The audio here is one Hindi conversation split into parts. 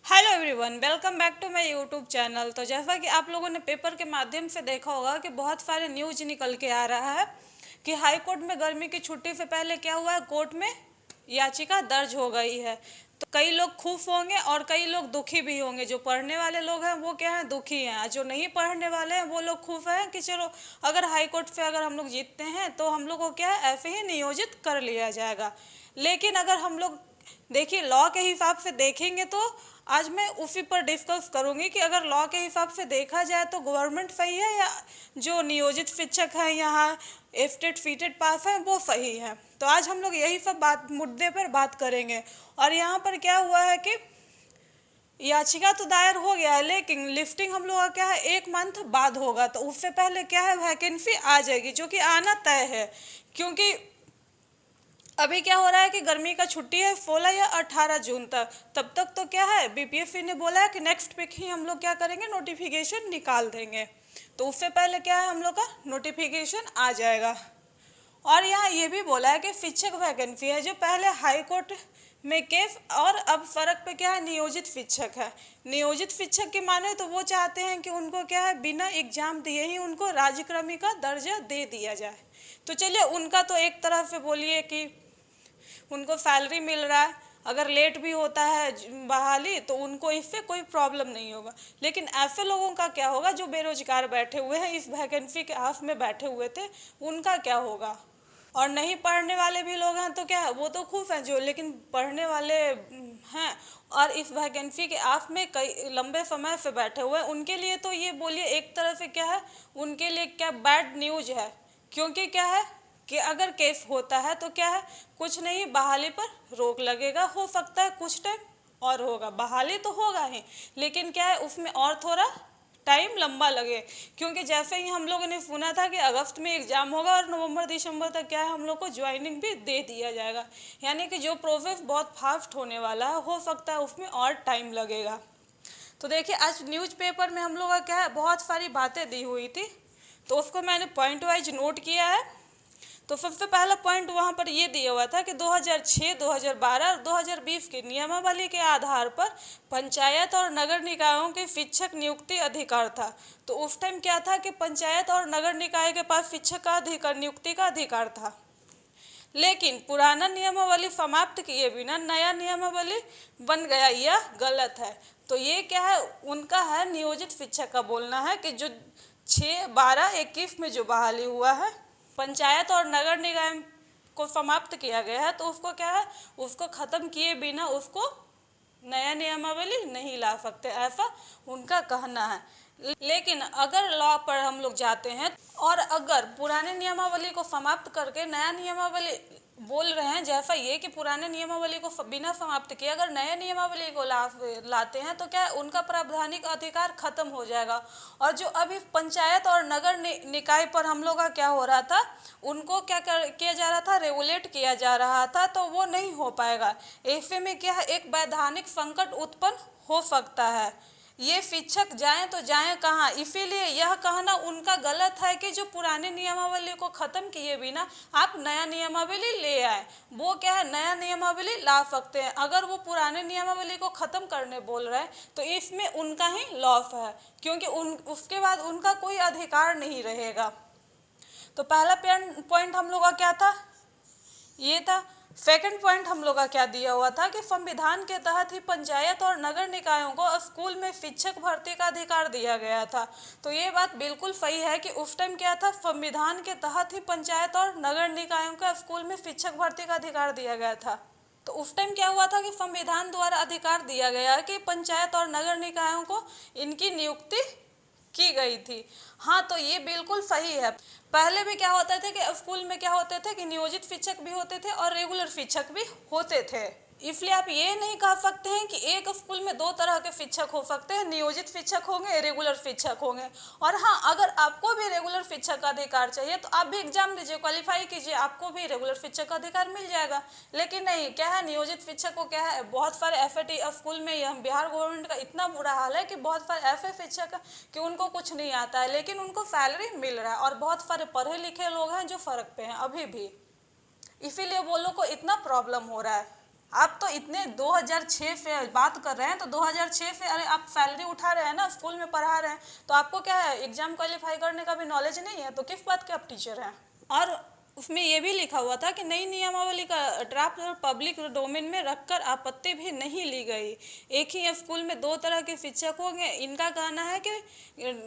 Hello everyone, welcome back to my YouTube channel. तो जैसा कि आप लोगों ने पेपर के माध्यम से देखा होगा कि बहुत सारे न्यूज निकल के आ रहा है कि हाई कोर्ट में गर्मी की छुट्टी से पहले क्या हुआ है, कोर्ट में याचिका दर्ज हो गई है। तो कई लोग खुश होंगे और कई लोग दुखी भी होंगे। जो पढ़ने वाले लोग हैं वो क्या है, दुखी हैं, और जो नहीं पढ़ने वाले हैं वो लोग खुश हैं कि चलो अगर हाई कोर्ट से अगर हम लोग जीतते हैं तो हम लोग को क्या है, ऐसे ही नियोजित कर लिया जाएगा। लेकिन अगर हम लोग देखिए लॉ के हिसाब से देखेंगे तो आज मैं उसी पर डिस्कस करूंगी कि अगर लॉ के हिसाब से देखा जाए तो गवर्नमेंट सही है या जो नियोजित शिक्षक हैं यहाँ स्टेट सीटेड पास हैं वो सही है। तो आज हम लोग यही सब बात मुद्दे पर बात करेंगे। और यहाँ पर क्या हुआ है कि याचिका तो दायर हो गया है लेकिन लिफ्टिंग हम लोग का क्या है, 1 मंथ बाद होगा। तो उससे पहले क्या है, वैकेंसी आ जाएगी जो कि आना तय है। क्योंकि अभी क्या हो रहा है कि गर्मी का छुट्टी है 16 या 18 जून तक। तब तक तो क्या है, बीपीएससी ने बोला है कि नेक्स्ट वीक ही हम लोग क्या करेंगे, नोटिफिकेशन निकाल देंगे। तो उससे पहले क्या है, हम लोग का नोटिफिकेशन आ जाएगा। और यहाँ ये भी बोला है कि शिक्षक वैकेंसी है जो पहले हाई कोर्ट में केस, और अब फर्क पे क्या है, नियोजित शिक्षक है। नियोजित शिक्षक की माने तो वो चाहते हैं कि उनको क्या है, बिना एग्जाम दिए ही उनको राज्यक्रमी का दर्जा दे दिया जाए। तो चलिए, उनका तो एक तरफ से बोलिए कि उनको सैलरी मिल रहा है, अगर लेट भी होता है बहाली तो उनको इससे कोई प्रॉब्लम नहीं होगा। लेकिन ऐसे लोगों का क्या होगा जो बेरोजगार बैठे हुए हैं, इस वैकेंसी के आस में बैठे हुए थे, उनका क्या होगा। और नहीं पढ़ने वाले भी लोग हैं तो क्या है, वो तो खुश हैं जो, लेकिन पढ़ने वाले हैं और इस वैकेंसी के आस में कई लंबे समय से बैठे हुए हैं, उनके लिए तो ये बोलिए एक तरह से क्या है, उनके लिए क्या बैड न्यूज है। क्योंकि क्या है कि अगर केस होता है तो क्या है, कुछ नहीं, बहाली पर रोक लगेगा। हो सकता है कुछ टाइम और होगा, बहाली तो होगा ही, लेकिन क्या है उसमें और थोड़ा टाइम लंबा लगे। क्योंकि जैसे ही हम लोगों ने सुना था कि अगस्त में एग्ज़ाम होगा और नवंबर दिसंबर तक क्या है, हम लोग को ज्वाइनिंग भी दे दिया जाएगा। यानी कि जो प्रोसेस बहुत फास्ट होने वाला है, हो सकता है उसमें और टाइम लगेगा। तो देखिए, आज न्यूज़पेपर में हम लोग का क्या है, बहुत सारी बातें दी हुई थी, तो उसको मैंने पॉइंट वाइज नोट किया है। तो सबसे पहला पॉइंट वहाँ पर ये दिया हुआ था कि 2006, 2012 और 2020 की नियमावली के आधार पर पंचायत और नगर निकायों के शिक्षक नियुक्ति अधिकार था। तो उस टाइम क्या था कि पंचायत और नगर निकाय के पास शिक्षक का अधिकार, नियुक्ति का अधिकार था। लेकिन पुराना नियमावली समाप्त किए बिना नया नियमावली बन गया, यह गलत है। तो ये क्या है, उनका है नियोजित शिक्षक का बोलना है कि जो 6/12/21 में जो बहाली हुआ है, पंचायत और नगर निगम को समाप्त किया गया है, तो उसको क्या है, उसको ख़त्म किए बिना उसको नया नियमावली नहीं ला सकते, ऐसा उनका कहना है। लेकिन अगर लॉ पर हम लोग जाते हैं और अगर पुराने नियमावली को समाप्त करके नया नियमावली बोल रहे हैं, जैसा ये कि पुराने नियमावली को बिना समाप्त किए अगर नए नियमावली को लाते हैं तो क्या है, उनका प्रावधानिक अधिकार खत्म हो जाएगा। और जो अभी पंचायत और नगर निकाय पर हम लोग का क्या हो रहा था, उनको क्या किया जा रहा था, रेगुलेट किया जा रहा था, तो वो नहीं हो पाएगा। ऐसे में क्या है, एक वैधानिक संकट उत्पन्न हो सकता है। ये शिक्षक जाएं तो जाएं कहाँ, इसीलिए यह कहना उनका गलत है कि जो पुराने नियमावली को ख़त्म किए बिना आप नया नियमावली ले आए। वो क्या है, नया नियमावली ला सकते हैं। अगर वो पुराने नियमावली को ख़त्म करने बोल रहे हैं तो इसमें उनका ही लॉस है, क्योंकि उसके बाद उनका कोई अधिकार नहीं रहेगा। तो पहला पॉइंट हम लोग का क्या था, ये था। सेकंड पॉइंट हम लोग का क्या दिया हुआ था कि संविधान के तहत ही पंचायत और नगर निकायों को स्कूल में शिक्षक भर्ती का अधिकार दिया गया था। तो ये बात बिल्कुल सही है कि उस टाइम क्या था, संविधान के तहत ही पंचायत और नगर निकायों को स्कूल में शिक्षक भर्ती का अधिकार दिया गया था। तो उस टाइम क्या हुआ था कि संविधान द्वारा अधिकार दिया गया कि पंचायत और नगर निकायों को इनकी नियुक्ति की गई थी। हाँ, तो ये बिल्कुल सही है। पहले भी क्या होता था कि स्कूल में क्या होते थे कि नियोजित शिक्षक भी होते थे और रेगुलर शिक्षक भी होते थे। इसलिए आप ये नहीं कह सकते हैं कि एक स्कूल में दो तरह के शिक्षक हो सकते हैं, नियोजित शिक्षक होंगे, रेगुलर शिक्षक होंगे। और हाँ, अगर आपको भी रेगुलर शिक्षक का अधिकार चाहिए तो आप भी एग्जाम दीजिए, क्वालिफाई कीजिए, आपको भी रेगुलर शिक्षक का अधिकार मिल जाएगा। लेकिन नहीं, क्या है, नियोजित शिक्षक को क्या है, बहुत सारे एफएटी स्कूल में, यह बिहार गवर्नमेंट का इतना बुरा हाल है कि बहुत सारे ऐसे शिक्षक हैं कि उनको कुछ नहीं आता है लेकिन उनको सैलरी मिल रहा है, और बहुत सारे पढ़े लिखे लोग हैं जो फर्क पे हैं अभी भी, इसीलिए वो लोग को इतना प्रॉब्लम हो रहा है। आप तो इतने 2006 पे बात कर रहे हैं, तो 2006 पे अरे आप सैलरी उठा रहे हैं ना, स्कूल में पढ़ा रहे हैं, तो आपको क्या है, एग्जाम क्वालिफाई करने का भी नॉलेज नहीं है, तो किस बात के आप टीचर हैं। और उसमें ये भी लिखा हुआ था कि नई नियमावली का ड्राफ्ट और पब्लिक डोमेन में रखकर आपत्ति भी नहीं ली गई। एक ही स्कूल में दो तरह के शिक्षक होंगे, इनका कहना है कि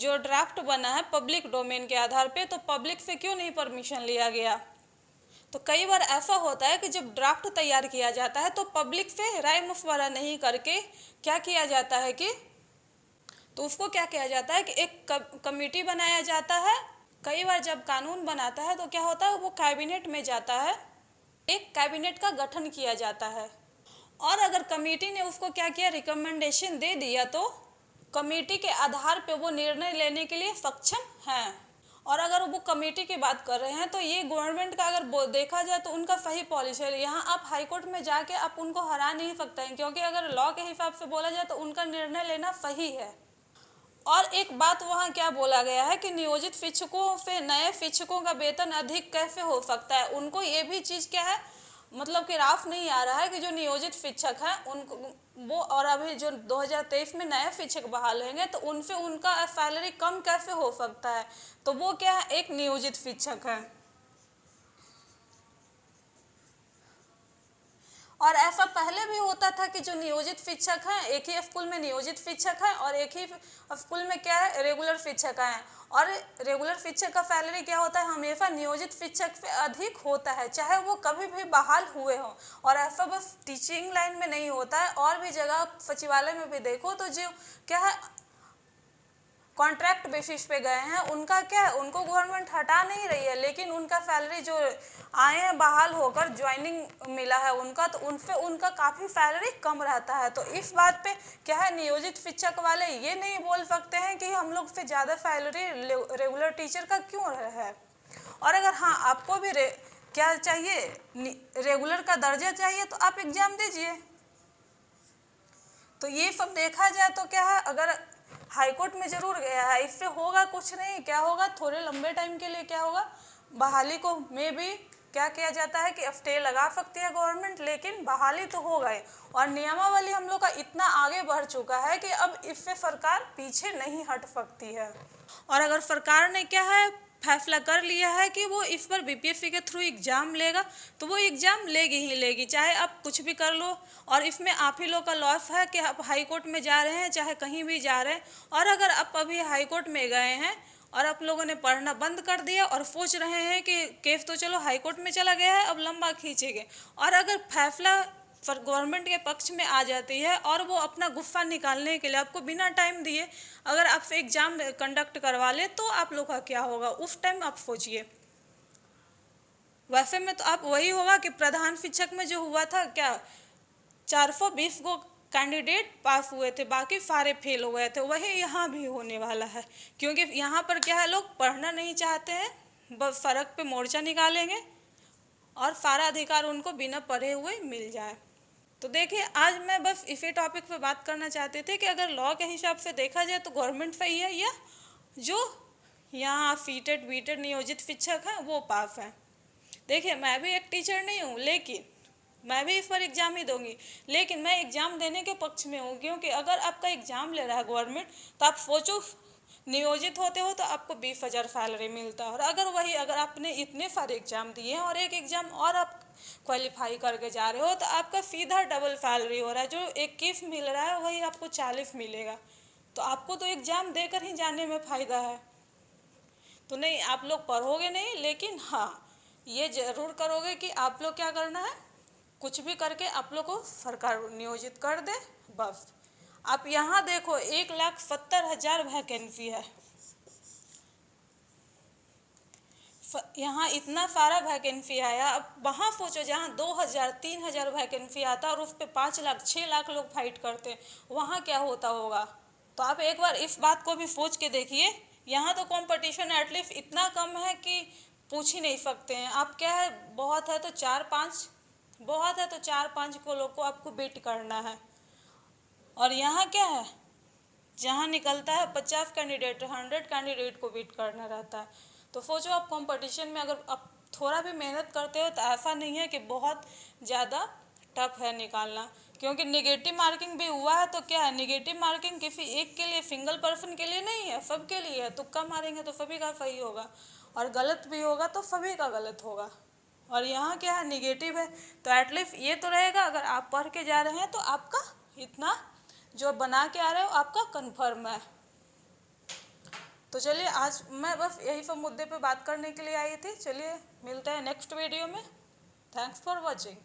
जो ड्राफ्ट बना है पब्लिक डोमेन के आधार पे, तो पब्लिक से क्यों नहीं परमिशन लिया गया। तो कई बार ऐसा होता है कि जब ड्राफ्ट तैयार किया जाता है तो पब्लिक से राय मशवरा नहीं करके क्या किया जाता है कि तो उसको क्या किया जाता है कि एक कमेटी बनाया जाता है। कई बार जब कानून बनाता है तो क्या होता है, वो कैबिनेट में जाता है, एक कैबिनेट का गठन किया जाता है, और अगर कमेटी ने उसको क्या किया, रिकमेंडेशन दे दिया, तो कमेटी के आधार पे वो निर्णय लेने के लिए सक्षम हैं। और अगर वो कमेटी की बात कर रहे हैं तो ये गवर्नमेंट का अगर देखा जाए तो उनका सही पॉलिसी है। यहाँ आप हाई कोर्ट में जाके आप उनको हरा नहीं सकते हैं, क्योंकि अगर लॉ के हिसाब से बोला जाए तो उनका निर्णय लेना सही है। और एक बात वहाँ क्या बोला गया है कि नियोजित शिक्षकों से नए शिक्षकों का वेतन अधिक कैसे हो सकता है। उनको ये भी चीज़ क्या है, मतलब कि राफ नहीं आ रहा है कि जो नियोजित शिक्षक हैं उनको वो, और अभी जो 2023 में नए शिक्षक बहाल होंगे तो उनसे उनका सैलरी कम कैसे हो सकता है। तो वो क्या है, एक नियोजित शिक्षक है। और ऐसा पहले भी होता था कि जो नियोजित शिक्षक हैं, एक ही स्कूल में नियोजित शिक्षक हैं और एक ही स्कूल में क्या है, रेगुलर शिक्षक हैं। और रेगुलर शिक्षक का सैलरी क्या होता है, हमेशा नियोजित शिक्षक से अधिक होता है, चाहे वो कभी भी बहाल हुए हों। और ऐसा बस टीचिंग लाइन में नहीं होता है, और भी जगह सचिवालय में भी देखो तो जो क्या है कॉन्ट्रैक्ट बेसिस पे गए हैं, उनका क्या है, उनको गवर्नमेंट हटा नहीं रही है, लेकिन उनका सैलरी जो आए हैं बहाल होकर ज्वाइनिंग मिला है उनका, तो उनसे उनका काफ़ी सैलरी कम रहता है। तो इस बात पे क्या है, नियोजित शिक्षक वाले ये नहीं बोल सकते हैं कि हम लोग से ज़्यादा सैलरी रेगुलर टीचर का क्यों है। और अगर हाँ आपको भी क्या चाहिए, रेगुलर का दर्जा चाहिए, तो आप एग्ज़ाम दीजिए। तो ये सब देखा जाए तो क्या है, अगर हाईकोर्ट में जरूर गया है, इससे होगा कुछ नहीं, क्या होगा, थोड़े लंबे टाइम के लिए क्या होगा, बहाली को में भी क्या किया जाता है कि स्टे लगा सकती है गवर्नमेंट, लेकिन बहाली तो हो गए। और नियमावली हम लोग का इतना आगे बढ़ चुका है कि अब इससे सरकार पीछे नहीं हट सकती है। और अगर सरकार ने क्या है फैसला कर लिया है कि वो इस पर बीपीएससी के थ्रू एग्ज़ाम लेगा, तो वो एग्ज़ाम लेगी ही लेगी, चाहे आप कुछ भी कर लो। और इसमें आप ही लोग का लॉस है कि आप हाई कोर्ट में जा रहे हैं, चाहे कहीं भी जा रहे हैं। और अगर आप अभी हाई कोर्ट में गए हैं और आप लोगों ने पढ़ना बंद कर दिया और सोच रहे हैं कि केस तो चलो हाई कोर्ट में चला गया है, अब लंबा खींचेंगे, और अगर फैसला गवर्नमेंट के पक्ष में आ जाती है और वो अपना गुस्सा निकालने के लिए आपको बिना टाइम दिए अगर आपसे एग्ज़ाम कंडक्ट करवा ले, तो आप लोग का क्या होगा, उस टाइम आप सोचिए। वैसे में तो आप वही होगा कि प्रधान शिक्षक में जो हुआ था, क्या 420 को कैंडिडेट पास हुए थे, बाकी सारे फेल हो गए थे, वही यहाँ भी होने वाला है। क्योंकि यहाँ पर क्या है, लोग पढ़ना नहीं चाहते हैं, बस सड़क पे मोर्चा निकालेंगे और सारा अधिकार उनको बिना पढ़े हुए मिल जाए। तो देखिए, आज मैं बस इसी टॉपिक पे बात करना चाहते थे कि अगर लॉ के हिसाब से देखा जाए तो गवर्नमेंट सही है, या जो यहाँ सीटेड बीटेड नियोजित शिक्षक हैं वो पास हैं। देखिए, मैं भी एक टीचर नहीं हूँ, लेकिन मैं भी इस पर एग्ज़ाम ही दूंगी, लेकिन मैं एग्ज़ाम देने के पक्ष में हूँ, क्योंकि अगर आपका एग्ज़ाम ले रहा है गवर्नमेंट, तो आप सोचो नियोजित होते हो तो आपको 20,000 सैलरी मिलता है, और अगर आपने इतने सारे एग्ज़ाम दिए हैं और एक एग्ज़ाम और आप क्वालिफाई करके जा रहे हो, तो आपका सीधा डबल सैलरी हो रहा है। जो 21 मिल रहा है वही आपको 40 मिलेगा, तो आपको तो एग्ज़ाम देकर ही जाने में फ़ायदा है। तो नहीं, आप लोग पढ़ोगे नहीं, लेकिन हाँ ये ज़रूर करोगे कि आप लोग क्या करना है, कुछ भी करके आप लोग को सरकार नियोजित कर दे बस। आप यहाँ देखो 1,70,000 वैकेंसी है, यहाँ इतना सारा वैकेंसी आया। अब वहाँ सोचो जहाँ 2,000 3,000 वैकेंसी आता और उस पर 5 लाख 6 लाख लोग फाइट करते, वहाँ क्या होता होगा। तो आप एक बार इस बात को भी सोच के देखिए। यहाँ तो कंपटीशन एटलीस्ट इतना कम है कि पूछ ही नहीं सकते हैं आप। क्या है, बहुत है तो 4-5 को लोग को आपको बीट करना है। और यहाँ क्या है, जहाँ निकलता है 50 कैंडिडेट 100 कैंडिडेट को बीट करना रहता है। तो सोचो आप कंपटीशन में अगर आप थोड़ा भी मेहनत करते हो तो ऐसा नहीं है कि बहुत ज़्यादा टफ है निकालना, क्योंकि निगेटिव मार्किंग भी हुआ है तो क्या है, निगेटिव मार्किंग किसी एक के लिए, सिंगल पर्सन के लिए नहीं है, सबके लिए है। तुक्का मारेंगे तो सभी का सही होगा, और गलत भी होगा तो सभी का गलत होगा। और यहाँ क्या है, निगेटिव है, तो एटलीस्ट ये तो रहेगा अगर आप पढ़ के जा रहे हैं तो आपका इतना जो बना के आ रहे हो आपका कन्फर्म है। तो चलिए, आज मैं बस यही सब मुद्दे पे बात करने के लिए आई थी। चलिए मिलते हैं नेक्स्ट वीडियो में। Thanks for watching.